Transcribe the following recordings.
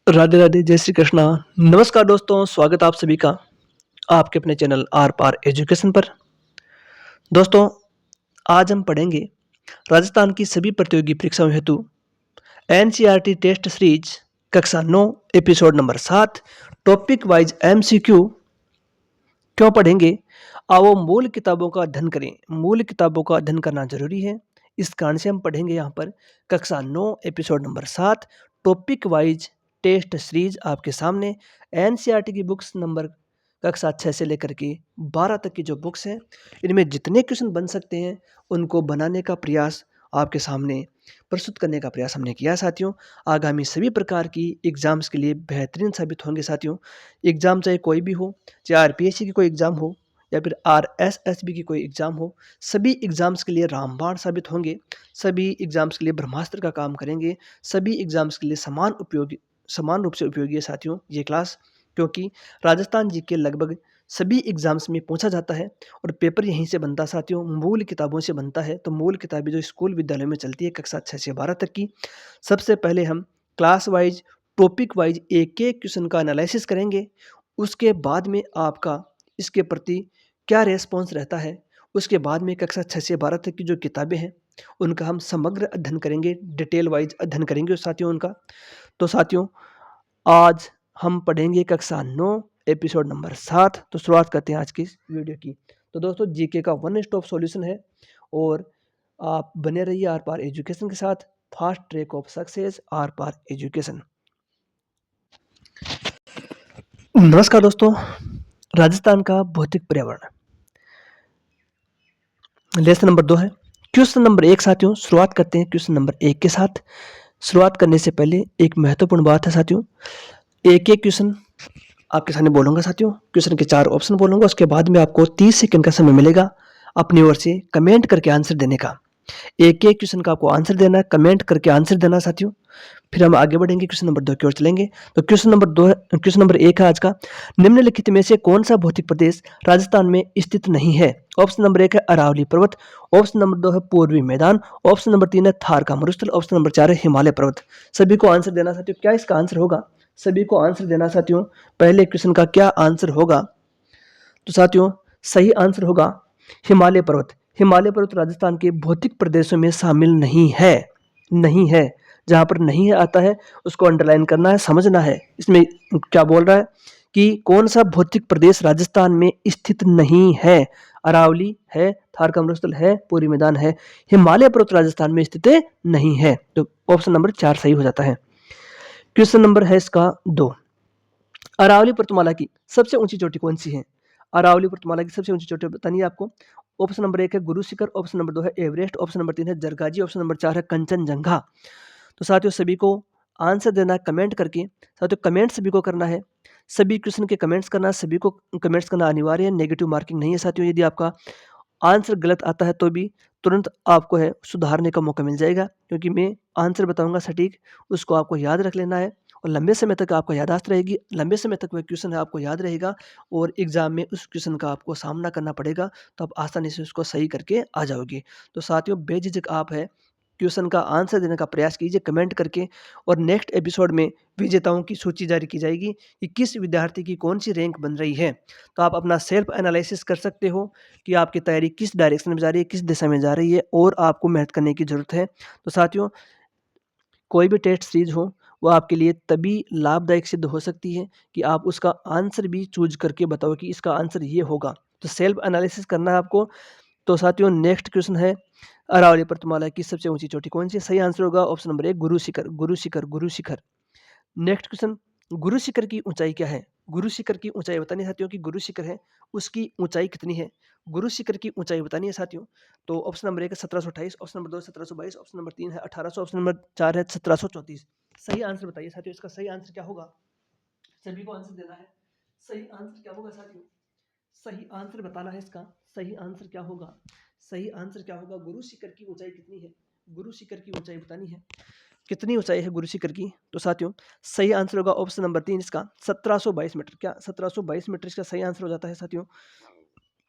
राधे राधे, जय श्री कृष्णा। नमस्कार दोस्तों, स्वागत आप सभी का आपके अपने चैनल आर पार एजुकेशन पर। दोस्तों, आज हम पढ़ेंगे राजस्थान की सभी प्रतियोगी परीक्षाओं हेतु एनसीईआरटी टेस्ट सीरीज कक्षा 9 episode number 7 topic wise MCQ. क्यों पढ़ेंगे? आओ मूल किताबों का अध्ययन करें। मूल किताबों का अध्ययन करना जरूरी है। इस कारण से हम पढ़ेंगे यहाँ पर कक्षा 9 episode number 7 topic wise test series आपके सामने। एनसीईआरटी की बुक्स नंबर कक्षा 6 से लेकर के 12 तक की जो बुक्स हैं, इनमें जितने क्वेश्चन बन सकते हैं उनको बनाने का प्रयास आपके सामने प्रस्तुत करने का प्रयास हमने किया साथियों। आगामी सभी प्रकार की एग्जाम्स के लिए बेहतरीन साबित होंगे साथियों। एग्जाम चाहे कोई भी हो, चाहे आरपीएससी की कोई एग्जाम हो या फिर आरएसएसबी की कोई एग्जाम हो, सभी एग्जाम्स के लिए रामबाण साबित होंगे। सभी एग्जाम्स के लिए ब्रह्मास्त्र का काम करेंगे। सभी एग्जाम्स के लिए समान रूप से उपयोगी है साथियों ये क्लास, क्योंकि राजस्थान जी के लगभग सभी एग्जाम्स में पूछा जाता है और पेपर यहीं से बनता है साथियों, मूल किताबों से बनता है। तो मूल किताबें जो स्कूल विद्यालयों में चलती है कक्षा 6 से 12 तक की, सबसे पहले हम क्लास वाइज टॉपिक वाइज एक एक क्वेश्चन का एनालिसिस करेंगे। उसके बाद में आपका इसके प्रति क्या रेस्पॉन्स रहता है, उसके बाद में कक्षा 6 से 12 तक की जो किताबें हैं उनका हम समग्र अध्ययन करेंगे, डिटेल वाइज अध्ययन करेंगे साथियों उनका। तो साथियों, आज हम पढ़ेंगे कक्षा 9 एपिसोड नंबर 7। तो शुरुआत करते हैं आज की इस वीडियो की। तो दोस्तों, जीके का वन स्टॉप सॉल्यूशन है और आप बने रहिए आर पार एजुकेशन के साथ। Fast track of success, Aar Paar education. नमस्कार दोस्तों, राजस्थान का भौतिक पर्यावरण लेसन नंबर 2 है। क्वेश्चन नंबर 1 साथियों, शुरुआत करते हैं क्वेश्चन नंबर 1 के साथ। शुरुआत करने से पहले एक महत्वपूर्ण बात है साथियों, एक एक क्वेश्चन आपके सामने बोलूंगा साथियों। क्वेश्चन के 4 ऑप्शन बोलूंगा, उसके बाद में आपको 30 सेकंड का समय मिलेगा अपनी ओर से कमेंट करके आंसर देने का। एक एक क्वेश्चन का आपको आंसर देना है, कमेंट करके आंसर देना साथियों। फिर हम आगे बढ़ेंगे, क्वेश्चन नंबर 2 की ओर चलेंगे। तो क्वेश्चन नंबर 1 है आज का। निम्नलिखित में से कौन सा भौतिक प्रदेश राजस्थान में स्थित नहीं है? ऑप्शन नंबर 1 है अरावली पर्वत, ऑप्शन नंबर 2 है पूर्वी मैदान, ऑप्शन नंबर 3 है थार का मरुस्थल, ऑप्शन नंबर 4 है हिमालय पर्वत। सभी को आंसर देना साथियों। क्या इसका आंसर होगा? सभी को आंसर देना साथियों। पहले क्वेश्चन का क्या आंसर होगा? तो साथियों, सही आंसर होगा हिमालय पर्वत। हिमालय पर्वत राजस्थान के भौतिक प्रदेशों में शामिल नहीं है। नहीं है, जहां पर नहीं है आता है उसको अंडरलाइन करना है, समझना है। इसमें क्या बोल रहा है कि कौन सा भौतिक प्रदेश राजस्थान में स्थित नहीं है? अरावली है, थार का मरुस्थल है, पूर्वी मैदान है, हिमालय पर्वत राजस्थान में स्थित नहीं है। तो ऑप्शन नंबर 4 सही हो जाता है। क्वेश्चन नंबर है इसका 2। अरावली पर्वतमाला की सबसे ऊंची चोटी कौन सी है? अरावली पर्वतमाला की सबसे ऊंची चोटी बतानी है आपको। ऑप्शन नंबर 1 है गुरु शिखर, ऑप्शन नंबर 2 है एवरेस्ट, ऑप्शन नंबर 3 है जरगाजी, ऑप्शन नंबर 4 है कंचनजंगा। तो साथियों, सभी को आंसर देना है कमेंट करके। साथियों, कमेंट सभी को करना है, सभी क्वेश्चन के कमेंट्स करना, सभी को कमेंट्स करना अनिवार्य है। नेगेटिव मार्किंग नहीं है साथियों। यदि आपका आंसर गलत आता है तो भी तुरंत आपको है सुधारने का मौका मिल जाएगा, क्योंकि मैं आंसर बताऊंगा सटीक, उसको आपको याद रख लेना है और लंबे समय तक आपको याददाश्त रहेगी। लंबे समय तक वह क्वेश्चन है आपको याद रहेगा और एग्जाम में उस क्वेश्चन का आपको सामना करना पड़ेगा, तो आप आसानी से उसको सही करके आ जाओगे। तो साथियों, बेझिझक आप है क्वेश्चन का आंसर देने का प्रयास कीजिए कमेंट करके। और नेक्स्ट एपिसोड में विजेताओं की सूची जारी की जाएगी कि किस विद्यार्थी की कौन सी रैंक बन रही है। तो आप अपना सेल्फ एनालिसिस कर सकते हो कि आपकी तैयारी किस डायरेक्शन में जा रही है, किस दिशा में जा रही है, और आपको मेहनत करने की ज़रूरत है। तो साथियों, कोई भी टेस्ट सीरीज हो वो आपके लिए तभी लाभदायक सिद्ध हो सकती है कि आप उसका आंसर भी चूज करके बताओ कि इसका आंसर ये होगा। तो सेल्फ एनालिसिस करना है आपको। तो साथियों, नेक्स्ट क्वेश्चन है अरावली पर्वतमाला की सबसे ऊंची चोटी कौन सी है? सही आंसर होगा option number 1 Guru Shikhar, Guru Shikhar, Guru Shikhar. Next question, Guru Shikhar की ऊंचाई क्या है? गुरु शिखर की ऊंचाई बतानी है साथियों कि गुरु शिखर है उसकी ऊंचाई कितनी है। गुरु शिखर की ऊंचाई बतानी है साथियों। तो ऑप्शन नंबर 1 है 1728, ऑप्शन नंबर 2 है 1722, ऑप्शन नंबर 3 है 1800, ऑप्शन नंबर 4 है 1734। सही आंसर बताइए साथियों, इसका सही आंसर क्या होगा? सभी को आंसर देना है। सही आंसर क्या होगा साथियों? सही आंसर बताना है इसका। सही आंसर क्या होगा? सही आंसर क्या होगा? गुरु शिखर की ऊंचाई कितनी है? गुरु शिखर की ऊंचाई बतानी है। कितनी ऊंचाई है गुरु शिखर की? तो साथियों, सही आंसर होगा ऑप्शन नंबर 3 इसका 1722 मीटर। क्या 1722 मीटर इसका सही आंसर हो जाता है साथियों?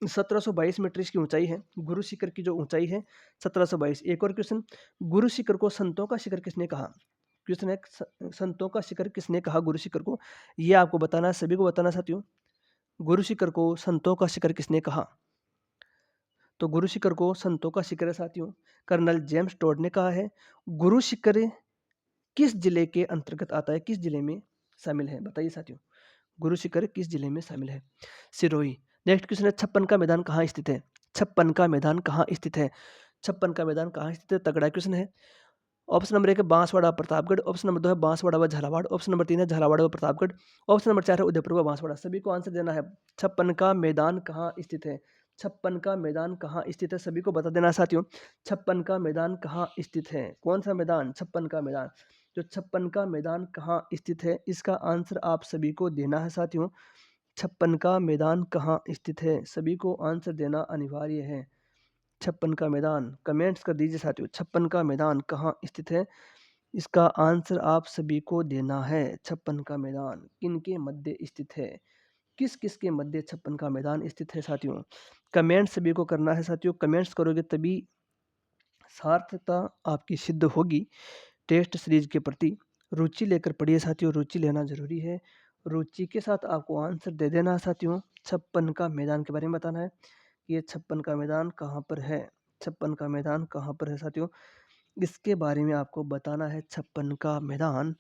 1722 मीटर इसकी ऊंचाई है। गुरु शिखर की जो ऊंचाई है 1722। एक और क्वेश्चन, गुरु शिखर को संतों का शिखर किसने कहा? क्वेश्चन है संतों का शिखर किसने कहा गुरु शिखर को? ये आपको बताना है, सभी को बताना साथियों। गुरु शिखर को संतों का शिखर किसने कहा? तो गुरु शिखर को संतों का शिखर है साथियों, कर्नल जेम्स टोड ने कहा है। गुरु शिखर किस जिले के अंतर्गत आता है, किस जिले में शामिल है, बताइए साथियों। गुरु शिखर किस जिले में शामिल है? सिरोही। नेक्स्ट क्वेश्चन है छप्पन का मैदान कहाँ स्थित है? छप्पन का मैदान कहाँ स्थित है? छप्पन का मैदान कहाँ स्थित है? तगड़ा क्वेश्चन है। ऑप्शन नंबर 1 है बांसवाड़ा प्रतापगढ़, ऑप्शन नंबर 2 है बांसवाड़ा व झालावाड़, ऑप्शन नंबर 3 है झालावाड़ व प्रतापगढ़, ऑप्शन नंबर 4 है उदयपुर व बांसवाड़ा। सभी को आंसर देना है। छप्पन का मैदान कहाँ स्थित है? छप्पन का मैदान कहाँ स्थित है? सभी को बता देना साथियों। छप्पन का मैदान कहाँ स्थित है? कौन सा मैदान? छप्पन का मैदान। जो छप्पन का मैदान कहाँ स्थित है, इसका आंसर आप सभी को देना है साथियों। छप्पन का मैदान कहाँ स्थित है, सभी को आंसर देना अनिवार्य है। छप्पन का मैदान कमेंट्स कर दीजिए साथियों। छप्पन का मैदान कहाँ स्थित है, इसका आंसर आप सभी को देना है। छप्पन का मैदान किन के मध्य स्थित है? किस किस के मध्य छप्पन का मैदान स्थित है साथियों? कमेंट सभी को करना है साथियों। कमेंट्स करोगे तभी सार्थकता आपकी सिद्ध होगी टेस्ट सीरीज के प्रति। रुचि लेकर पढ़िए साथियों, रुचि लेना जरूरी है। रुचि के साथ आपको आंसर दे देना है साथियों। छप्पन का मैदान के बारे में बताना है कि ये छप्पन का मैदान कहाँ पर है। छप्पन का मैदान कहाँ पर है साथियों, इसके बारे में आपको बताना है। छप्पन का मैदान,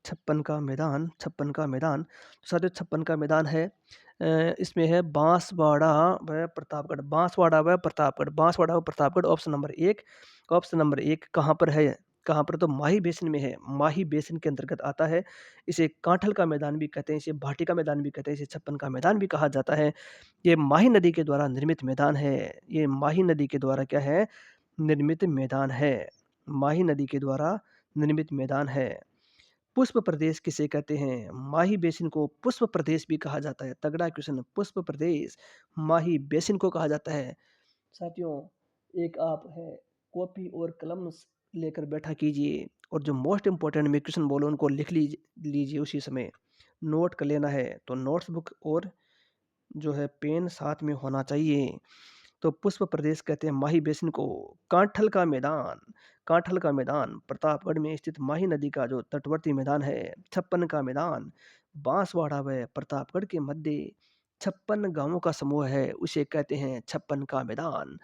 छप्पन का मैदान, छप्पन का मैदान। तो साथियों छप्पन का मैदान है इसमें है बांसवाड़ा व प्रतापगढ़, बांसवाड़ा व प्रतापगढ़, बांसवाड़ा व Pratapgarh. Option number 1, option number 1 कहाँ पर है? कहाँ पर? तो माही बेसिन में है, माही बेसिन के अंतर्गत आता है। इसे कांठल का मैदान भी कहते हैं, इसे भाटी का मैदान भी कहते हैं, इसे छप्पन का मैदान भी कहा जाता है। ये माही नदी के द्वारा निर्मित मैदान है। ये माही नदी के द्वारा क्या है? निर्मित मैदान है। माही नदी के द्वारा निर्मित मैदान है। पुष्प प्रदेश किसे कहते हैं? माही बेसिन को पुष्प प्रदेश भी कहा जाता है। तगड़ा क्वेश्चन, पुष्प प्रदेश माही बेसिन को कहा जाता है। साथियों एक आप है कॉपी और कलम लेकर बैठा कीजिए और जो मोस्ट इंपॉर्टेंट मैं क्वेश्चन बोलो उनको लिख लीजिए उसी समय। नोट कर लेना है तो नोट्स बुक और जो है पेन साथ में होना चाहिए। तो पुष्प प्रदेश कहते हैं माही बेसिन को। कांठल का मैदान, कांठल का मैदान प्रतापगढ़ में स्थित माही नदी का जो तटवर्ती मैदान है। छप्पन का मैदान बांसवाड़ा व प्रतापगढ़ के मध्य 56 गांवों का समूह है, उसे कहते हैं छप्पन का मैदान।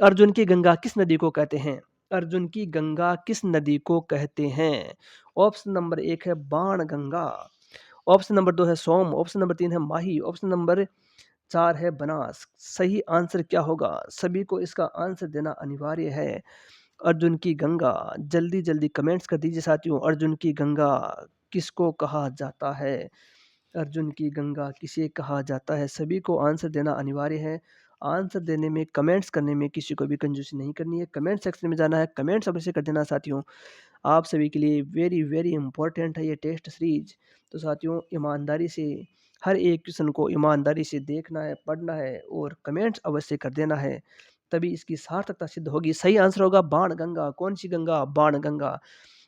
अर्जुन की गंगा किस नदी को कहते हैं? अर्जुन की गंगा किस नदी को कहते हैं? ऑप्शन नंबर 1 है बाण गंगा, ऑप्शन नंबर 2 है सोम, ऑप्शन नंबर 3 है माही, ऑप्शन नंबर 4 है बनास। सही आंसर क्या होगा? सभी को इसका आंसर देना अनिवार्य है। अर्जुन की गंगा, जल्दी जल्दी कमेंट्स कर दीजिए साथियों। अर्जुन की गंगा किसको कहा जाता है? अर्जुन की गंगा किसे कहा जाता है? सभी को आंसर देना अनिवार्य है। आंसर देने में, कमेंट्स करने में किसी को भी कंजूसी नहीं करनी है। कमेंट सेक्शन में जाना है, कमेंट्स अवश्य कर देना साथियों। आप सभी के लिए वेरी वेरी इंपॉर्टेंट है ये टेस्ट सीरीज। तो साथियों ईमानदारी से हर एक क्वेश्चन को ईमानदारी से देखना है, पढ़ना है और कमेंट्स अवश्य कर देना है, तभी इसकी सार्थकता सिद्ध होगी। सही आंसर होगा बाण गंगा। कौन सी गंगा? बाण गंगा,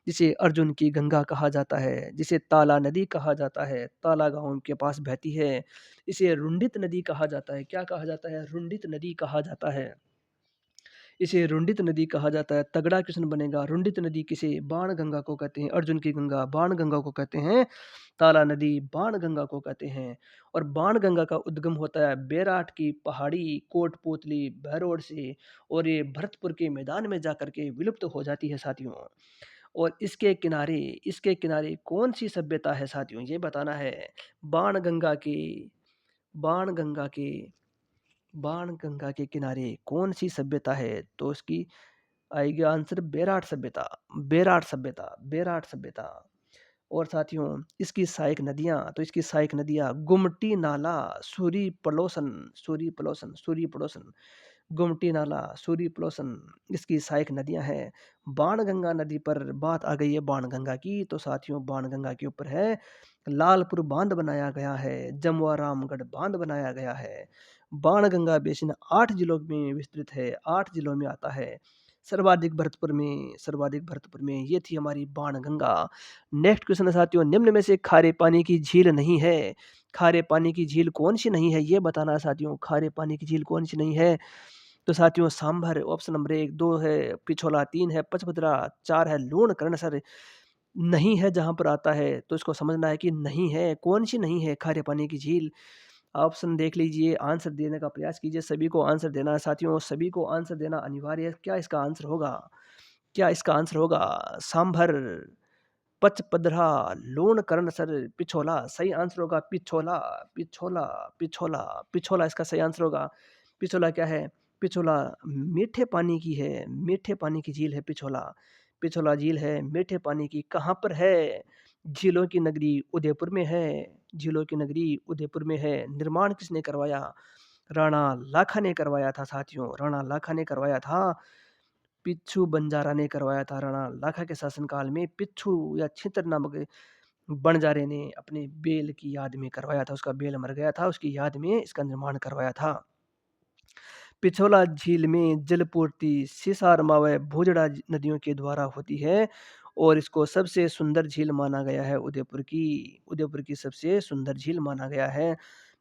जिसे अर्जुन की गंगा कहा जाता है, जिसे ताला नदी कहा जाता है, ताला गांव के पास बहती है। इसे रुंडित नदी कहा जाता है। क्या कहा जाता है? रुंडित नदी कहा जाता है। इसे रुंडित नदी कहा जाता है। तगड़ा क्वेश्चन बनेगा। रुंडित नदी किसे? बाण गंगा को कहते हैं। अर्जुन की गंगा बाण गंगा को कहते हैं। ताला नदी बाण गंगा को कहते हैं। और बाण गंगा का उद्गम होता है बैराट की पहाड़ी कोटपुतली भैरोड से और ये भरतपुर के मैदान में जाकर के विलुप्त हो जाती है साथियों। और इसके किनारे कौन सी सभ्यता है साथियों, ये बताना है। बाण गंगा के बाण गंगा के बाण गंगा के किनारे कौन सी सभ्यता है? तो इसकी आएगी आंसर बेराट सभ्यता, बेराट सभ्यता, बेराट सभ्यता। और साथियों इसकी सहायक नदियां, तो इसकी सहायक नदियां गुमटी नाला, सूरी पलोसन, सूरी पलोसन, सूरी पड़ोसन, गुमटी नाला, सूरी पलोसन इसकी सहायक नदियां हैं। बाणगंगा नदी पर बात आ गई है बाणगंगा की, तो साथियों बाणगंगा के ऊपर है लालपुर बांध बनाया गया है, जमुआ रामगढ़ बांध बनाया गया है। बाणगंगा बेसिन 8 जिलों में विस्तृत है, 8 जिलों में आता है। सर्वाधिक भरतपुर में ये थी हमारी बाणगंगा। नेक्स्ट क्वेश्चन है साथियों, निम्न में से खारे पानी की झील नहीं है। खारे पानी की झील कौन सी नहीं है, ये बताना है साथियों। खारे पानी की झील कौन सी नहीं है? तो साथियों सांभर ऑप्शन नंबर 1, 2 है पिछोला, 3 है पचपदरा, 4 है लूण कर्णसर, नहीं है जहाँ पर आता है तो इसको समझना है कि नहीं है, कौन-सी नहीं है खारे पानी की झील? ऑप्शन देख लीजिए, आंसर देने का प्रयास कीजिए, सभी को आंसर देना है साथियों, सभी को आंसर देना अनिवार्य है। क्या इसका आंसर होगा? क्या इसका आंसर होगा? सांभर, पचपदरा, लूण करणसर, पिछोला। सही आंसर होगा पिछोला, पिछोला, पिछोला, पिछोला इसका सही आंसर होगा। पिछोला क्या है? पिछोला मीठे पानी की है, मीठे पानी की झील है पिछोला। पिछोला झील है मीठे पानी की, कहाँ पर है? झीलों की नगरी उदयपुर में है, झीलों की नगरी उदयपुर में है। निर्माण किसने करवाया? राणा लाखा ने करवाया था साथियों, राणा लाखा ने करवाया था। पिच्छू बंजारा ने करवाया था राणा लाखा के शासनकाल में। पिच्छू या छितर नामक बंजारे ने अपने बेल की याद में करवाया था, उसका बेल मर गया था, उसकी याद में इसका निर्माण करवाया था। पिछोला झील में जलपूर्ति सिसारमा व भोजड़ा नदियों के द्वारा होती है और इसको सबसे सुंदर झील माना गया है। उदयपुर की सबसे सुंदर झील माना गया है।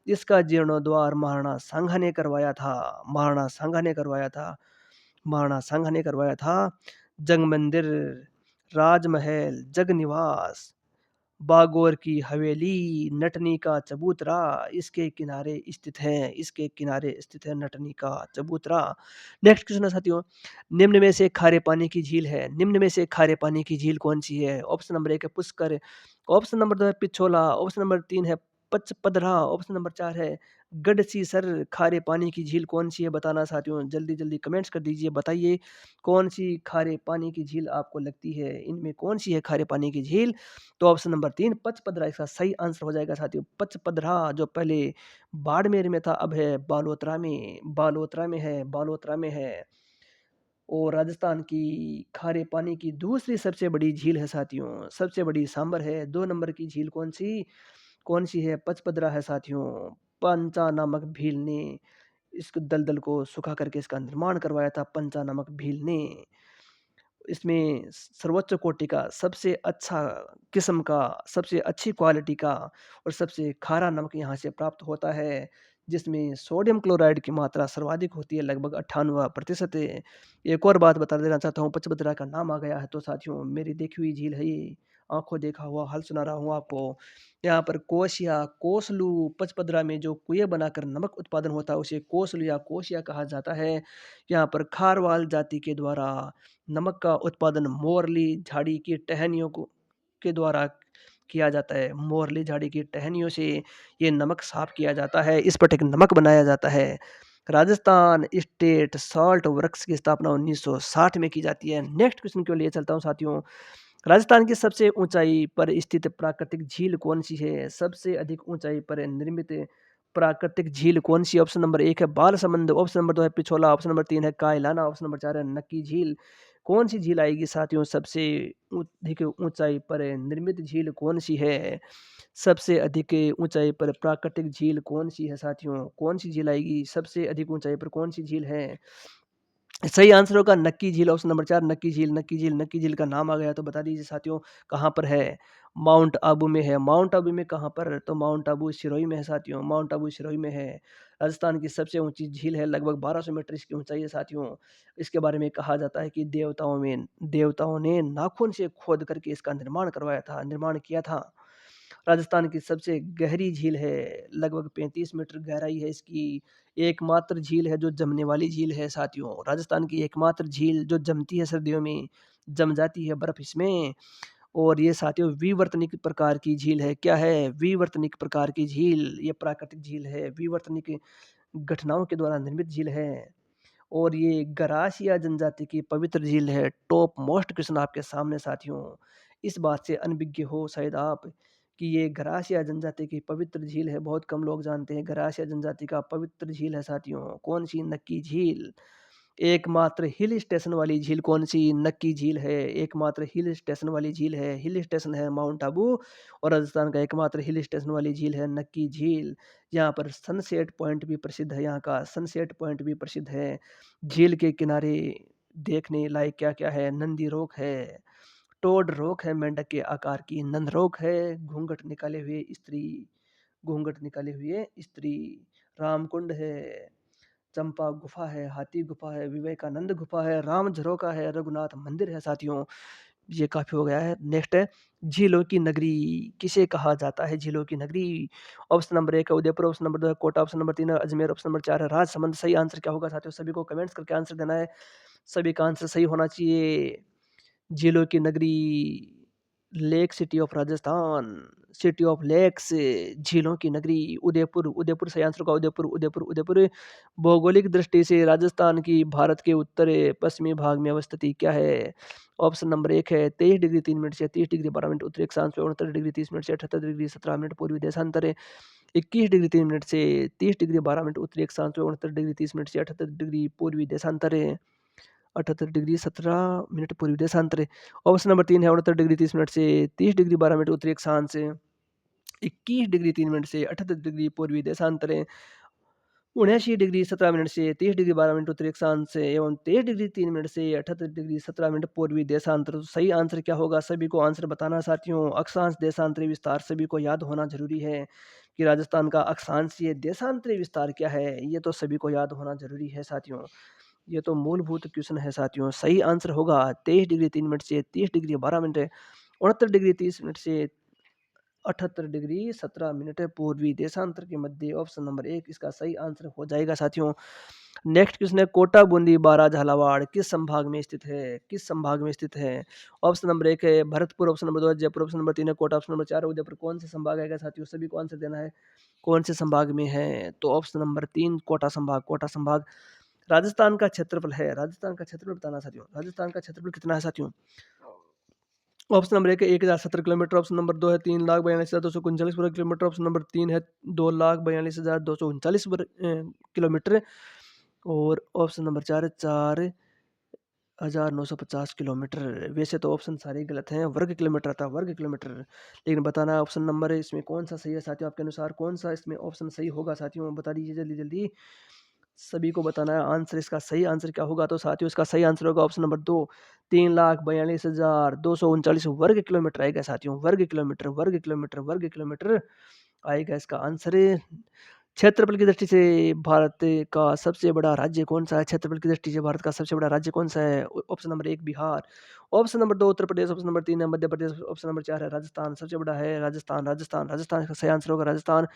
इसका जीर्णोद्वार महाराणा सांगा ने करवाया था, महाराणा सांगा ने करवाया था, महाराणा सांगा ने करवाया था। जंग मंदिर, राजमहल, जग निवास, बागौर की हवेली, नटनी का चबूतरा इसके किनारे स्थित है, इसके किनारे स्थित है नटनी का चबूतरा। नेक्स्ट क्वेश्चन है साथियों, निम्न में से खारे पानी की झील है, निम्न में से खारे पानी की झील कौन सी है? ऑप्शन नंबर 1 है पुष्कर, ऑप्शन नंबर 2 है पिछोला, ऑप्शन नंबर 3 है पचपदरा, ऑप्शन नंबर 4 है गढ़सीसर। खारे पानी की झील कौन सी है बताना साथियों, जल्दी जल्दी कमेंट्स कर दीजिए, बताइए कौन सी खारे पानी की झील आपको लगती है, इनमें कौन सी है खारे पानी की झील? तो ऑप्शन नंबर 3 पचपदरा इसका सही आंसर हो जाएगा साथियों। पचपदरा जो पहले बाड़मेर में था अब है बालोतरा में, बालोतरा में है, बालोतरा में है। और राजस्थान की खारे पानी की दूसरी सबसे बड़ी झील है साथियों, सबसे बड़ी सांबर है। 2 नंबर की झील कौन सी है? पचपदरा है साथियों। पंचा नामक भील ने इस दलदल को सुखा करके इसका निर्माण करवाया था, पंचा नामक भील ने। इसमें सर्वोच्च कोटि का सबसे अच्छा किस्म का, सबसे अच्छी क्वालिटी का और सबसे खारा नमक यहाँ से प्राप्त होता है, जिसमें सोडियम क्लोराइड की मात्रा सर्वाधिक होती है, लगभग 98% है। एक और बात बता देना चाहता हूँ, पचपदरा का नाम आ गया है तो साथियों मेरी देखी हुई झील है ये, आँखों देखा हुआ हाल सुना रहा हूँ आपको। यहाँ पर कोसिया, कोसलू, पचपदरा में जो कुएँ बनाकर नमक उत्पादन होता है उसे कोसलू या कोसिया कहा जाता है। यहाँ पर खारवाल जाति के द्वारा नमक का उत्पादन मोरली झाड़ी की टहनियों को के द्वारा किया जाता है। मोरली झाड़ी की टहनियों से ये नमक साफ किया जाता है, इस पर एक नमक बनाया जाता है। राजस्थान स्टेट साल्ट वर्क्स की स्थापना 1960 में की जाती है। नेक्स्ट क्वेश्चन के लिए चलता हूँ साथियों। राजस्थान की सबसे ऊंचाई पर स्थित प्राकृतिक झील कौन सी है? सबसे अधिक ऊंचाई पर निर्मित प्राकृतिक झील कौन सी? ऑप्शन नंबर 1 है बालसमंद, ऑप्शन नंबर 2 है पिछोला, ऑप्शन नंबर 3 है कायलाना, ऑप्शन नंबर 4 है नक्की झील। कौन सी झील आएगी साथियों? सबसे अधिक ऊंचाई पर निर्मित झील कौन सी है? सबसे अधिक ऊंचाई पर प्राकृतिक झील कौन सी है साथियों? कौन सी झील आएगी? सबसे अधिक ऊंचाई पर कौन सी झील है? सही आंसर होगा नक्की झील, ऑप्शन नंबर 4 नक्की झील, नक्की झील, नक्की झील का नाम आ गया तो बता दीजिए साथियों कहाँ पर है? माउंट आबू में है। माउंट आबू में कहाँ पर? तो माउंट आबू सिरोही में है साथियों, माउंट आबू सिरोही में है। राजस्थान की सबसे ऊंची झील है, लगभग 1200 मीटर इसकी ऊंचाई है साथियों। इसके बारे में कहा जाता है कि देवताओं ने नाखून से खोद करके इसका निर्माण करवाया था, निर्माण किया था। राजस्थान की सबसे गहरी झील है, लगभग 35 मीटर गहराई है इसकी। एकमात्र झील है जो जमने वाली झील है साथियों, राजस्थान की एकमात्र झील जो जमती है सर्दियों में, जम जाती है बर्फ इसमें। और ये साथियों विवर्तनिक प्रकार की झील है। क्या है? विवर्तनिक प्रकार की झील, ये प्राकृतिक झील है, विवर्तनिक घटनाओं के द्वारा निर्मित झील है। और ये गरासिया जनजाति की पवित्र झील है। टॉप मोस्ट क्वेश्चन आपके सामने साथियों, इस बात से अनभिज्ञ हो शायद आप कि ये गरासिया जनजाति की पवित्र झील है, बहुत कम लोग जानते हैं गरासिया जनजाति का पवित्र झील है साथियों। कौन सी? नक्की झील। एकमात्र हिल स्टेशन वाली झील कौन सी? नक्की झील है, एकमात्र हिल स्टेशन वाली झील है। हिल स्टेशन है माउंट आबू और राजस्थान का एकमात्र हिल स्टेशन वाली झील है नक्की झील। यहाँ पर सनसेट पॉइंट भी प्रसिद्ध है, यहाँ का सनसेट पॉइंट भी प्रसिद्ध है। झील के किनारे देखने लायक क्या क्या है? नंदी रोक है, टोड रोक है मेंढक के आकार की, नंद रोक है, घूंघट निकाले हुए स्त्री, रामकुंड है, चंपा गुफा है, हाथी गुफा है, विवेकानंद गुफा है, राम झरोका है, रघुनाथ मंदिर है साथियों। ये काफ़ी हो गया है। नेक्स्ट है झीलों की नगरी किसे कहा जाता है? झीलों की नगरी। ऑप्शन नंबर 1 है उदयपुर, ऑप्शन नंबर 2 है कोटा, ऑप्शन नंबर 3 है अजमेर, ऑप्शन नंबर 4 है राजसमंद। सही आंसर क्या होगा साथियों? सभी को कमेंट्स करके आंसर देना है। सभी का आंसर सही होना चाहिए। झीलों की नगरी, lake city of Rajasthan, city of lakes, झीलों की नगरी उदयपुर। उदयपुर सही आंसर होगा। उदयपुर उदयपुर उदयपुर। भौगोलिक दृष्टि से राजस्थान की भारत के उत्तर पश्चिमी भाग में अवस्थिति क्या है? ऑप्शन नंबर 1 है 23 डिग्री 3 मिनट से 30 डिग्री 12 मिनट उत्तरी अक्षांश पे, 69 डिग्री 30 मिनट से 78 डिग्री 17 मिनट पूर्वी देशांतर, 21 डिग्री 3 मिनट से 30 डिग्री 12 मिनट उत्तरी अक्षांश पे, 69 डिग्री 30 मिनट से 78 डिग्री पूर्वी देशांतर, 78 डिग्री 17 मिनट पूर्वी देशांतर। ऑप्शन नंबर 3 है 69 डिग्री 30 मिनट से 30 डिग्री 12 मिनट उत्तरी अक्षांश से, 21 डिग्री 3 मिनट से 78 डिग्री पूर्वी देशांतर, 79 डिग्री 17 मिनट से 30 डिग्री 12 मिनट उत्तरी अक्षांश से एवं 23 डिग्री 3 मिनट से 78 डिग्री 17 मिनट पूर्वी देशांतर। तो सही आंसर क्या होगा? सभी को आंसर बताना है साथियों। अक्षांश देशांतरी विस्तार सभी को याद होना जरूरी है कि राजस्थान का अक्षांशीय देशांतरी विस्तार क्या है, ये तो सभी को याद होना जरूरी है साथियों। ये तो मूलभूत क्वेश्चन है साथियों। सही आंसर होगा 23 डिग्री 3 मिनट से 30 डिग्री 12 मिनट, 69 डिग्री 30 मिनट से 78 डिग्री 17 मिनट पूर्वी देशांतर के मध्य। ऑप्शन नंबर 1 इसका सही आंसर हो जाएगा साथियों। नेक्स्ट क्वेश्चन है कोटा बूंदी बारा झालावाड़ किस संभाग में स्थित है? किस संभाग में स्थित है? ऑप्शन नंबर 1 है भरतपुर, ऑप्शन नंबर 2 है जयपुर, ऑप्शन नंबर 3 है कोटा, ऑप्शन नंबर 4 है उदयपुर। कौन से संभाग आएगा साथियों? सभी को आंसर देना है। कौन से संभाग में है? तो ऑप्शन नंबर 3 कोटा संभाग। कोटा संभाग राजस्थान का क्षेत्रफल है। राजस्थान का क्षेत्रफल बताना साथियों। राजस्थान का क्षेत्रफल कितना है साथियों? ऑप्शन नंबर 1 है 1070 किलोमीटर, ऑप्शन नंबर 2 है 3,42,239 वर्ग किलोमीटर, ऑप्शन नंबर 3 है 2,42,239 वर्ग किलोमीटर, और ऑप्शन नंबर 4 है 4,950 किलोमीटर। वैसे तो ऑप्शन सारे गलत हैं, वर्ग किलोमीटर आता है वर्ग किलोमीटर, लेकिन बताना है ऑप्शन नंबर इसमें कौन सा सही है साथियों। आपके अनुसार कौन सा इसमें ऑप्शन सही होगा साथियों? बता दीजिए जल्दी जल्दी। सभी को बताना है आंसर। इसका सही आंसर क्या होगा? तो साथियों इसका सही आंसर होगा ऑप्शन नंबर 2, 3,42,239 वर्ग किलोमीटर आएगा साथियों। वर्ग किलोमीटर वर्ग किलोमीटर वर्ग किलोमीटर आएगा इसका आंसर। क्षेत्रफल की दृष्टि से भारत का सबसे बड़ा राज्य कौन सा है? क्षेत्रफल की दृष्टि से भारत का सबसे बड़ा राज्य कौन सा है? Option number 1 Bihar, option number 2 Uttar Pradesh, option number 3 है मध्य प्रदेश, ऑप्शन नंबर 4 है राजस्थान। सबसे बड़ा है राजस्थान। राजस्थान राजस्थान का सही आंसर होगा राजस्थान।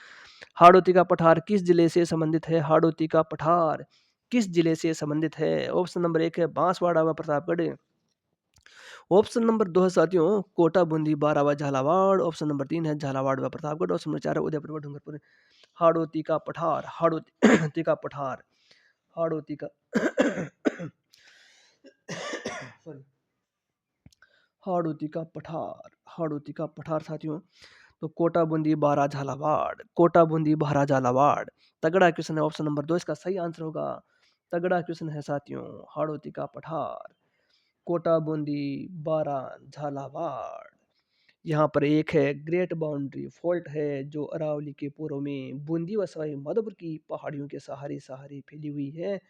हाड़ौती का पठार किस जिले से संबंधित है? हाड़ौती का पठार किस जिले से संबंधित है? ऑप्शन नंबर 1 है बांसवाड़ा व प्रतापगढ़, ऑप्शन नंबर 2 है साथियों कोटा बूंदी बारावा झालावाड़, ऑप्शन नंबर 3 है झालावाड़ व प्रतापगढ़, ऑप्शन नंबर 4 है उदयपुर व डूंगरपुर। हाड़ौती का पठार, हाड़ौती का पठार, हाड़ौती का सॉरी, हाड़ौती का पठार, हाड़ौती का पठार साथियों। तो कोटा बूंदी बारा झालावाड़, कोटा बूंदी बारा झालावाड़। तगड़ा क्वेश्चन है, ऑप्शन नंबर 2 इसका सही आंसर होगा। तगड़ा क्वेश्चन है साथियों। हाड़ौती का पठार, कोटा बूंदी बारा झालावाड़। यहाँ पर एक है ग्रेट बाउंड्री फॉल्ट है जो अरावली के पूर्व में बूंदी व सवाई माधोपुर की पहाड़ियों के सहारे सहारे फैली हुई है।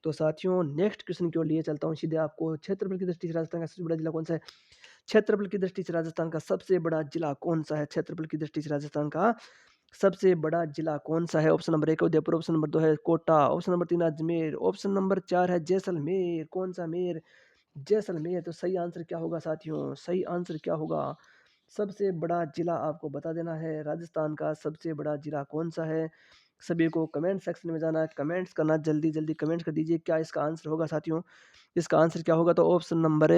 तो साथियों नेक्स्ट क्वेश्चन की ओर लिए चलता हूँ सीधे आपको। क्षेत्रफल की दृष्टि से राजस्थान का सबसे बड़ा जिला कौन सा है? क्षेत्रफल की दृष्टि से राजस्थान का सबसे बड़ा जिला कौन सा है? क्षेत्रफल की दृष्टि से राजस्थान का सबसे बड़ा जिला कौन सा है? Option number 1 Udaipur, option number 2 है Kota, option number 3 Ajmer, option number 4 है जैसलमेर। कौन सा मेर? जैसलमेर। तो सही आंसर क्या होगा साथियों? सही आंसर क्या होगा? सबसे बड़ा जिला आपको बता देना है। राजस्थान का सबसे बड़ा जिला कौन सा है? सभी को कमेंट सेक्शन में जाना है, कमेंट्स करना, जल्दी जल्दी कमेंट कर दीजिए क्या इसका आंसर होगा साथियों। इसका आंसर क्या होगा? तो ऑप्शन नंबर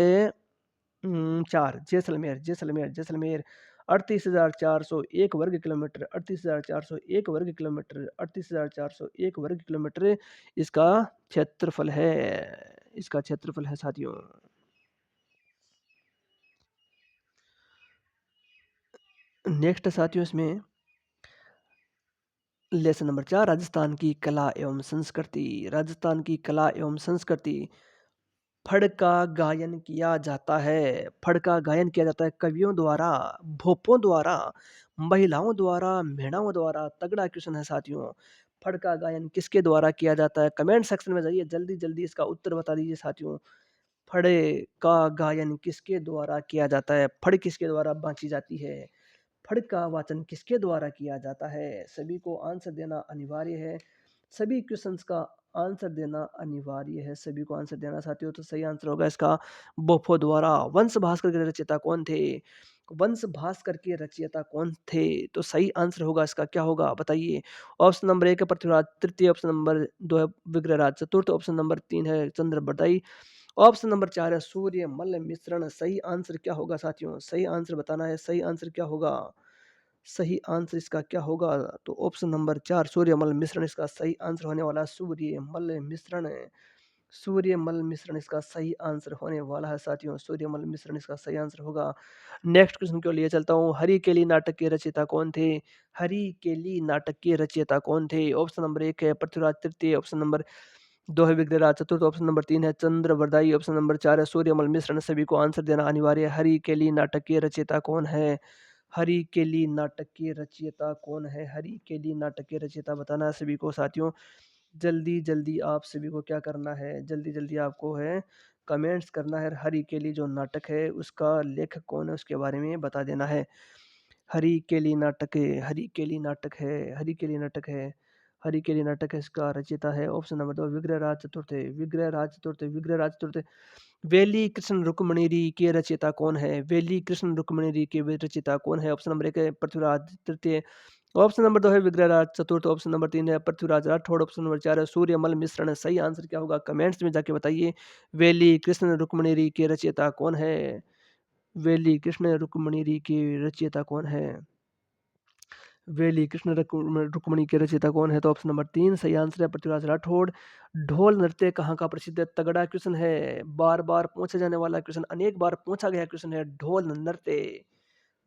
4 जैसलमेर, जैसलमेर, जैसलमेर। 38,401 वर्ग किलोमीटर, 38,401 वर्ग किलोमीटर, 38,401 वर्ग किलोमीटर इसका क्षेत्रफल है। इसका क्षेत्रफल है साथियों। नेक्स्ट साथियों इसमें लेसन नंबर 4 राजस्थान की कला एवं संस्कृति। राजस्थान की कला एवं संस्कृति। फड़ का गायन किया जाता है। फड़ का गायन किया जाता है कवियों द्वारा, भोपों द्वारा, महिलाओं द्वारा, मेणाओं द्वारा। तगड़ा क्वेश्चन है साथियों। फड़ का गायन किसके द्वारा किया जाता है? कमेंट सेक्शन में जाइए, जल्दी जल्दी इसका उत्तर बता दीजिए साथियों। फड़े का गायन किसके द्वारा किया जाता है? फड़ किसके द्वारा बांची जाती है? फड़ का वाचन किसके द्वारा किया जाता है? सभी को आंसर देना अनिवार्य है। सभी क्वेश्चंस का आंसर देना अनिवार्य है, सभी को आंसर देना साथियों। तो सही आंसर होगा इसका बोफो द्वारा। वंश भास्कर के रचयिता कौन थे? वंश भास्कर के रचयिता कौन थे? तो सही आंसर होगा इसका क्या होगा बताइए। ऑप्शन नंबर 1 है पृथ्वीराज तृतीय, ऑप्शन नंबर 2 है विग्रहराज चतुर्थ, ऑप्शन नंबर 3 है चंद्रबरदाई, ऑप्शन नंबर 4 है सूर्य मल्ल मिश्रण। सही आंसर क्या होगा साथियों? सही आंसर बताना है, सही आंसर क्या होगा? सही आंसर इसका क्या होगा? तो ऑप्शन नंबर 4 सूर्यमल मिश्रण इसका सही आंसर होने वाला है। सूर्यमल मिश्रण, सूर्यमल मिश्रण इसका सही आंसर होने वाला है साथियों। सूर्यमल मिश्रण इसका सही आंसर होगा। नेक्स्ट क्वेश्चन के लिए चलता हूँ। हरि केली नाटक के रचयिता कौन थे? हरि केली नाटक के रचयिता कौन थे? ऑप्शन नंबर 1 है पृथ्वीराज तृतीय, ऑप्शन नंबर 2 है विग्रहराज चतुर्थ, ऑप्शन नंबर 3 है चंद्रवरदाई, ऑप्शन नंबर 4 है सूर्यमल मिश्रण। सभी को आंसर देना अनिवार्य है। हरि केली नाटक के रचयिता कौन है? हरि केली नाटक के रचयिता कौन है? हरि केली नाटक के रचयिता बताना है सभी को साथियों। जल्दी जल्दी आप सभी को क्या करना है? जल्दी जल्दी आपको है कमेंट्स करना है। हरि केली जो नाटक है उसका लेखक कौन है उसके बारे में बता देना है। हरि केली नाटक है, हरि केली नाटक है, हरि केली नाटक है, हरि केली नाटक है इसका रचयिता है ऑप्शन नंबर 2 विग्रहराज चतुर्थ, विग्रहराज चतुर्थ, विग्रहराज चतुर्थ। वेली कृष्ण रुक्मणी के रचयिता कौन है? वेली कृष्ण रुक्मणी के रचयिता कौन है? ऑप्शन नंबर 1 है पृथ्वीराज तृतीय, ऑप्शन नंबर 2 है विग्रहराज चतुर्थ, ऑप्शन नंबर 3 है पृथ्वीराज राठौड़, ऑप्शन नंबर 4 है सूर्यमल मिश्रण। सही आंसर क्या होगा? कमेंट्स में जाके बताइए। वेली कृष्ण रुक्मणी के रचयिता कौन है? वेली कृष्ण रुक्मणी के रचयिता कौन है? वेली कृष्ण रुक्मणी के रचयिता कौन है? तो ऑप्शन नंबर 3 सही आंसर है पृथ्वीराज राठौड़। ढोल नृत्य कहाँ का प्रसिद्ध है? तगड़ा क्वेश्चन है, बार बार पूछा जाने वाला क्वेश्चन, अनेक बार पूछा गया क्वेश्चन है। ढोल नृत्य,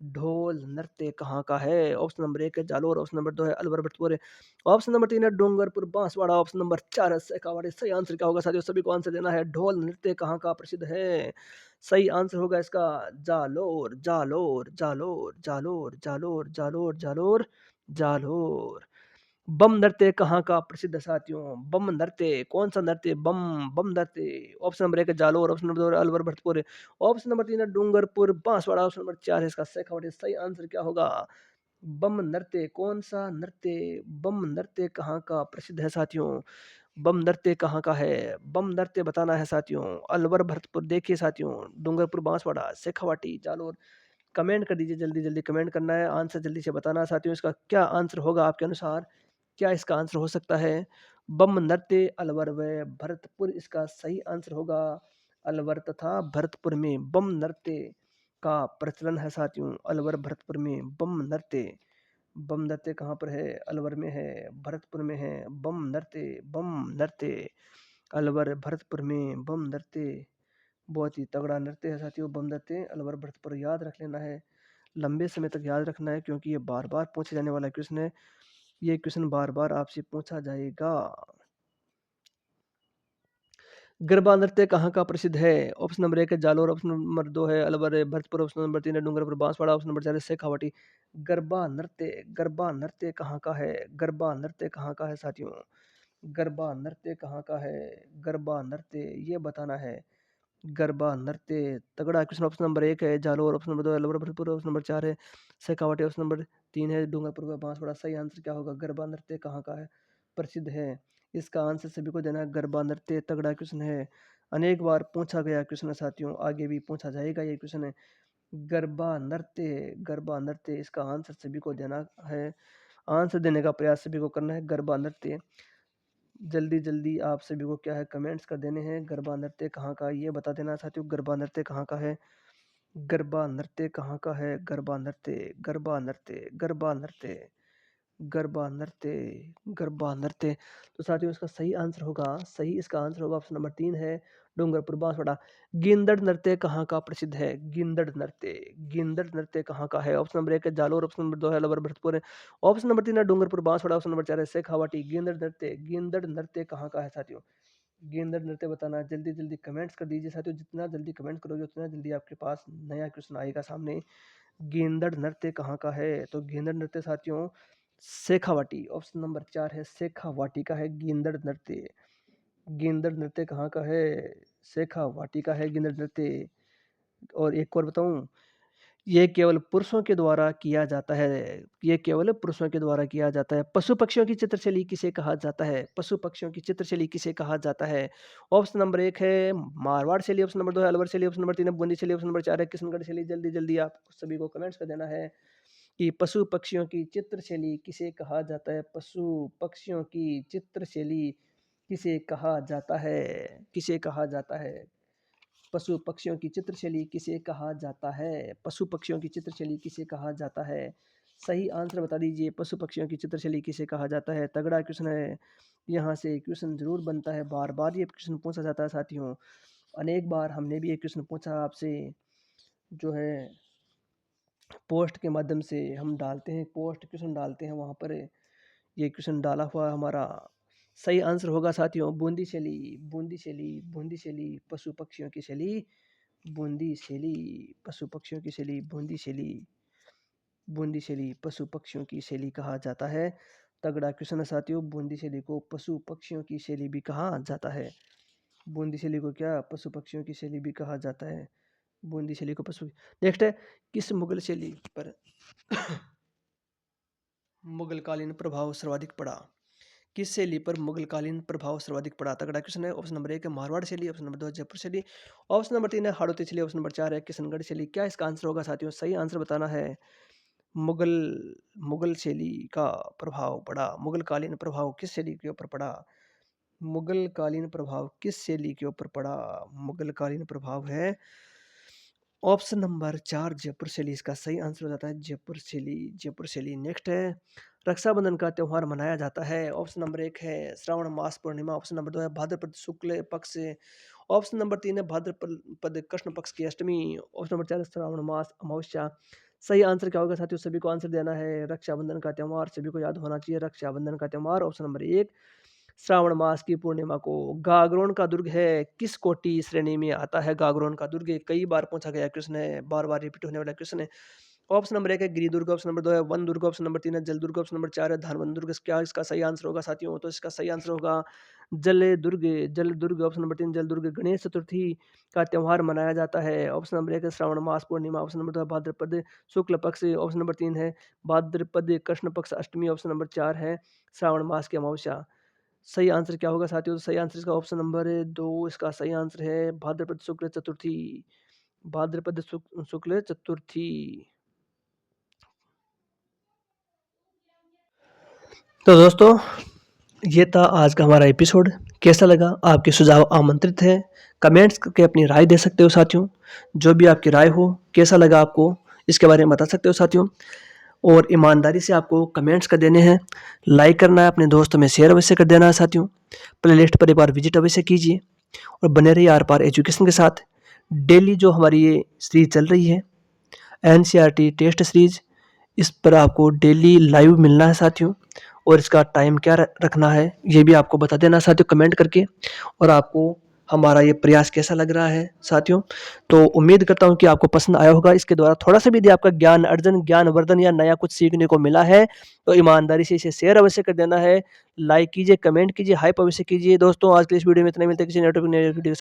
ढोल नृत्य कहाँ का है? ऑप्शन नंबर 1 है जालोर, ऑप्शन नंबर 2 है अलवर भरतपुर, ऑप्शन नंबर 3 है डूंगरपुर बांसवाड़ा, ऑप्शन नंबर 4 है शेखावाटी। सही आंसर क्या होगा साथियों? सभी को आंसर देना है। ढोल नृत्य कहाँ का प्रसिद्ध है? सही आंसर होगा इसका जालोर, जालोर, जालोर, जालोर, जालोर, जालोर, जालोर, जालोर। बम नृत्य कहाँ का प्रसिद्ध है साथियों? बम नृत्य कौन सा नृत्य? बम, बम नृत्य। ऑप्शन नंबर 1 है जालोर, ऑप्शन नंबर 2 है अलवर भरतपुर, ऑप्शन नंबर 3 है डूंगरपुर बांसवाड़ा, ऑप्शन नंबर 4 है इसका शेखावाटी। सही आंसर क्या होगा? बम नृत्य कौन सा नृत्य? बम नृत्य कहाँ का प्रसिद्ध है साथियों? बम नृत्य कहाँ का है? बम नृत्य बताना है साथियों। अलवर भरतपुर देखिए साथियों, डूंगरपुर बांसवाड़ा, शेखावाटी, जालोर। कमेंट कर दीजिए, जल्दी जल्दी कमेंट करना है, आंसर जल्दी से बताना है साथियों। इसका क्या आंसर होगा आपके अनुसार? क्या इसका आंसर हो सकता है? बम नृत्य अलवर व भरतपुर इसका सही आंसर होगा। अलवर तथा भरतपुर में बम नृत्य का प्रचलन है साथियों। अलवर भरतपुर में बम नृत्य, बम नृत्य कहाँ पर है? अलवर में है, भरतपुर में है। बम नृत्य, बम नृत्य, अलवर भरतपुर में बम नृत्य। बहुत ही तगड़ा नृत्य है साथियों बम नृत्य। अलवर भरतपुर याद रख लेना है, लंबे समय तक याद रखना है, क्योंकि ये बार बार पूछे जाने वाला क्वेश्चन है। ये क्वेश्चन बार बार आपसे पूछा जाएगा। गरबा नृत्य कहाँ का प्रसिद्ध है? ऑप्शन नंबर 1 है जालोर, ऑप्शन नंबर 2 है अलवर है भरतपुर, ऑप्शन नंबर 3 है डूंगरपुर बांसवाड़ा, ऑप्शन नंबर 4 है शेखावाटी। गरबा नृत्य, गरबा नृत्य कहाँ का है? गरबा नृत्य कहाँ का है साथियों? गरबा नृत्य कहाँ का है? गरबा नृत्य ये बताना है। गरबा नृत्य तगड़ा क्वेश्चन। ऑप्शन नंबर 1 है जालोर, ऑप्शन नंबर 2 है अलवर भरतपुर, ऑप्शन नंबर 4 है शेखावाटी, ऑप्शन नंबर 3 है डूंगरपुर का बांसवाड़ा। सही आंसर क्या होगा? गरबा नृत्य कहाँ का है प्रसिद्ध है? इसका आंसर सभी को देना है। गरबा नृत्य तगड़ा क्वेश्चन है, अनेक बार पूछा गया क्वेश्चन है साथियों, आगे भी पूछा जाएगा ये क्वेश्चन है। गरबा नृत्य, गरबा नृत्य इसका आंसर सभी को देना है। आंसर देने का प्रयास सभी को करना है। गरबा नृत्य जल्दी जल्दी आप सभी को क्या है कमेंट्स कर देने हैं। गरबा नृत्य कहाँ का है ये बता देना साथियों। गरबा नृत्य कहाँ का है? गरबा नृत्य कहाँ का है? गरबा नृत्य, गरबा नृत्य, गरबा नृत्य, गरबा नृत्य, गरबा नृत्य। तो साथियों इसका सही आंसर होगा, सही इसका आंसर होगा ऑप्शन नंबर 3 है डूंगरपुर बांसवाड़ा। गेंदड़ नृत्य कहाँ का प्रसिद्ध है? गेंदड़ नृत्य, गेंदड़ नृत्य कहाँ का है? ऑप्शन नंबर 1 है जालोर, ऑप्शन नंबर 2 है अलवर भरतपुर, ऑप्शन नंबर 3 है डूंगरपुर बांसवाड़ा, ऑप्शन नंबर 4 है शेखावाटी। गेंदड़ नृत्य, गेंदड़ नृत्य कहाँ का है साथियों? गेंदड़ नृत्य बताना है। जल्दी जल्दी कमेंट्स कर दीजिए साथियों, जितना जल्दी कमेंट करोगे उतना जल्दी आपके पास नया क्वेश्चन आएगा सामने। गेंदड़ नृत्य कहाँ का है? तो गेंदड़ नृत्य साथियों शेखावाटी, ऑप्शन नंबर 4 है शेखावाटी का है गेंदड़ नृत्य। गेंदड़ नृत्य कहाँ का है? शेखावाटी का है गेंदड़ नृत्य। और एक और बताऊं, ये केवल पुरुषों के द्वारा किया जाता है। ये केवल पुरुषों के द्वारा किया जाता है। पशु पक्षियों की चित्रशैली किसे कहा जाता है? पशु पक्षियों की चित्रशैली किसे कहा जाता है? ऑप्शन नंबर 1 है मारवाड़ शैली, ऑप्शन नंबर 2 है अलवर शैली, ऑप्शन नंबर 3 है बूंदी शैली, ऑप्शन नंबर 4 है किशनगढ़ शैली। जल्दी-जल्दी आप सभी को कमेंट्स कर देना है कि पशु पक्षियों की चित्रशैली किसे कहा जाता है? पशु पक्षियों की चित्रशैली किसे कहा जाता है? किसे कहा जाता है? पशु पक्षियों की चित्रशैली किसे कहा जाता है? पशु पक्षियों की चित्रशैली किसे कहा जाता है? सही आंसर बता दीजिए। पशु पक्षियों की चित्रशैली किसे कहा जाता है? तगड़ा क्वेश्चन है। यहाँ से क्वेश्चन जरूर बनता है, बार बार ये क्वेश्चन पूछा जाता है साथियों। अनेक बार हमने भी ये क्वेश्चन पूछा आपसे, जो है पोस्ट के माध्यम से हम डालते हैं, पोस्ट क्वेश्चन डालते हैं, वहाँ पर ये क्वेश्चन डाला हुआ हमारा। सही आंसर होगा साथियों बूंदी शैली। बूंदी शैली, बूंदी शैली पशु पक्षियों की शैली। बूंदी शैली पशु पक्षियों की शैली। बूंदी शैली, बूंदी शैली पशु पक्षियों की शैली कहा जाता है। तगड़ा क्वेश्चन है साथियों। बूंदी शैली को पशु पक्षियों की शैली भी कहा जाता है। बूंदी शैली को क्या पशु पक्षियों की शैली भी कहा जाता है? बूंदी शैली को पशु। नेक्स्ट है, किस मुगल शैली पर मुगलकालीन प्रभाव सर्वाधिक पड़ा? किस शैली पर मुगलकालीन प्रभाव सर्वाधिक पड़ा? तगड़ा क्वेश्चन है। ऑप्शन नंबर 1 है मारवाड़ शैली, ऑप्शन नंबर 2 है जयपुर शैली, ऑप्शन नंबर 3 है हाड़ौती शैली, ऑप्शन नंबर 4 है किशनगढ़ शैली। क्या इसका आंसर होगा साथियों? सही आंसर बताना है। मुगल मुगल शैली का प्रभाव पड़ा। मुगलकालीन प्रभाव किस शैली के ऊपर पड़ा? मुगलकालीन प्रभाव किस शैली के ऊपर पड़ा? मुगलकालीन प्रभाव है ऑप्शन नंबर 4 जयपुर शैली। इसका सही आंसर हो जाता है जयपुर शैली। जयपुर शैली। नेक्स्ट है, रक्षाबंधन का त्योहार मनाया जाता है। ऑप्शन नंबर 1 है श्रावण मास पूर्णिमा, ऑप्शन नंबर 2 है भाद्रपद शुक्ल पक्ष, ऑप्शन नंबर 3 है भाद्रपद कृष्ण पक्ष की अष्टमी, ऑप्शन नंबर 4 है श्रावण मास अमावस्या। सही आंसर क्या होगा साथियों? सभी को आंसर देना है। रक्षाबंधन का त्योहार सभी को याद होना चाहिए। रक्षाबंधन का त्योहार ऑप्शन नंबर 1 श्रावण मास की पूर्णिमा को। गागरोन का दुर्ग है किस कोटि श्रेणी में आता है? गागरोन का दुर्ग कई बार पूछा गया क्वेश्चन है, बार बार रिपीट होने वाला क्वेश्चन है। ऑप्शन नंबर 1 है गिरी दुर्ग, ऑप्शन नंबर 2 है वन दुर्ग, ऑप्शन नंबर 3 है जल दुर्ग, ऑप्शन नंबर 4 है धानवन दुर्ग। क्या इसका सही आंसर होगा साथियों? तो इसका सही आंसर होगा जल दुर्ग। जल दुर्ग ऑप्शन नंबर 3 जल दुर्ग। गणेश चतुर्थी का त्योहार मनाया जाता है। ऑप्शन नंबर 1 है श्रावण मास पूर्णिमा, ऑप्शन नंबर 2 है भाद्रपद शुक्ल पक्ष, ऑप्शन नंबर 3 है भाद्रपद कृष्ण पक्ष अष्टमी, ऑप्शन नंबर 4 है श्रावण मास की अमावस्या। सही आंसर क्या होगा साथियों? तो सही आंसर इसका ऑप्शन नंबर 2 इसका सही आंसर है भाद्रपद शुक्ल चतुर्थी। भाद्रपद शुक्ल चतुर्थी। तो दोस्तों, ये था आज का हमारा एपिसोड। कैसा लगा? आपके सुझाव आमंत्रित हैं। कमेंट्स करके अपनी राय दे सकते हो साथियों। जो भी आपकी राय हो, कैसा लगा आपको, इसके बारे में बता सकते हो साथियों। और ईमानदारी से आपको कमेंट्स कर देने हैं, लाइक करना है, अपने दोस्तों में शेयर अवश्य कर देना है साथियों। प्लेलिस्ट पर एक बार विजिट अवश्य कीजिए और बने रहिए आर पार एजुकेशन के साथ। डेली जो हमारी ये सीरीज चल रही है एनसीईआरटी टेस्ट सीरीज, इस पर आपको डेली लाइव मिलना है साथियों। और इसका टाइम क्या रखना है ये भी आपको बता देना साथियों कमेंट करके। और आपको हमारा ये प्रयास कैसा लग रहा है साथियों। तो उम्मीद करता हूँ कि आपको पसंद आया होगा। इसके द्वारा थोड़ा सा भी यदि आपका ज्ञान अर्जन, ज्ञान वर्धन या नया कुछ सीखने को मिला है तो ईमानदारी से इसे शेयर अवश्य कर देना है। लाइक कीजिए, कमेंट कीजिए, हाइप अवश्य कीजिए। दोस्तों आज के इस वीडियो में इतना, मिलते हैं किसी नेटवर्क वीडियो